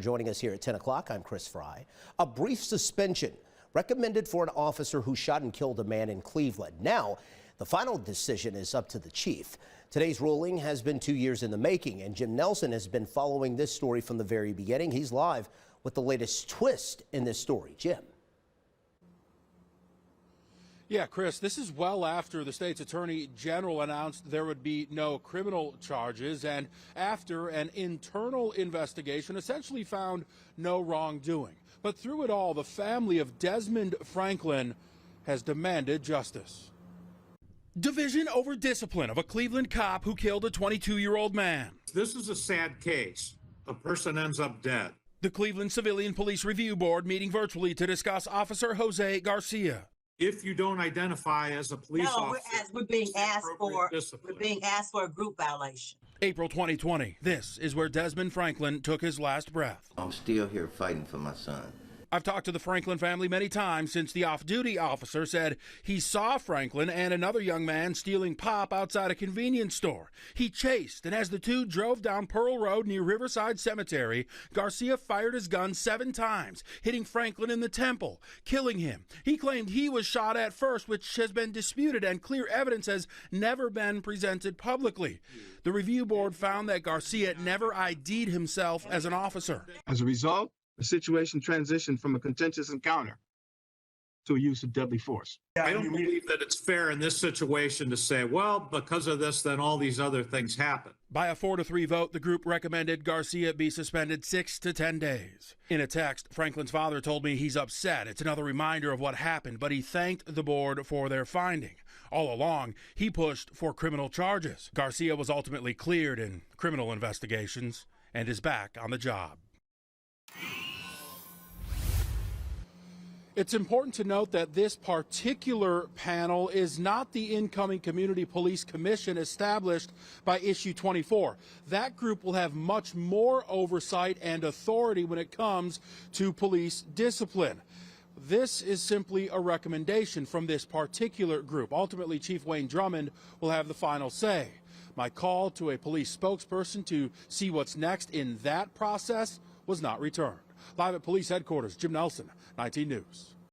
Joining us here at 10 o'clock, I'm Chris Fry. A brief suspension recommended for an officer who shot and killed a man in Cleveland. Now, the final decision is up to the chief. Today's ruling has been 2 years in the making, and Jim Nelson has been following this story from the very beginning. He's live with the latest twist in this story. Jim. Yeah, Chris, this is well after the state's attorney general announced there would be no criminal charges and after an internal investigation essentially found no wrongdoing. But through it all, the family of Desmond Franklin has demanded justice. Division over discipline of a Cleveland cop who killed a 22-year-old man. This is a sad case. The person ends up dead. The Cleveland Civilian Police Review Board meeting virtually to discuss Officer Jose Garcia. If you don't identify as a police officer, we're being asked for a group violation. April 2020. This is where Desmond Franklin took his last breath. I'm still here fighting for my son. I've talked to the Franklin family many times since the off-duty officer said he saw Franklin and another young man stealing pop outside a convenience store. He chased, and as the two drove down Pearl Road near Riverside Cemetery, Garcia fired his gun 7 times, hitting Franklin in the temple, killing him. He claimed he was shot at first, which has been disputed, and clear evidence has never been presented publicly. The review board found that Garcia never ID'd himself as an officer. As a result, the situation transitioned from a contentious encounter to a use of deadly force. I don't believe that it's fair in this situation to say, well, because of this, then all these other things happen. By a 4-3 vote, the group recommended Garcia be suspended 6 to 10 days. In a text, Franklin's father told me he's upset. It's another reminder of what happened, but he thanked the board for their finding. All along, he pushed for criminal charges. Garcia was ultimately cleared in criminal investigations and is back on the job. It's important to note that this particular panel is not the incoming Community Police Commission established by Issue 24. That group will have much more oversight and authority when it comes to police discipline. This is simply a recommendation from this particular group. Ultimately, Chief Wayne Drummond will have the final say. My call to a police spokesperson to see what's next in that process was not returned. Live at police headquarters, Jim Nelson, 19 News.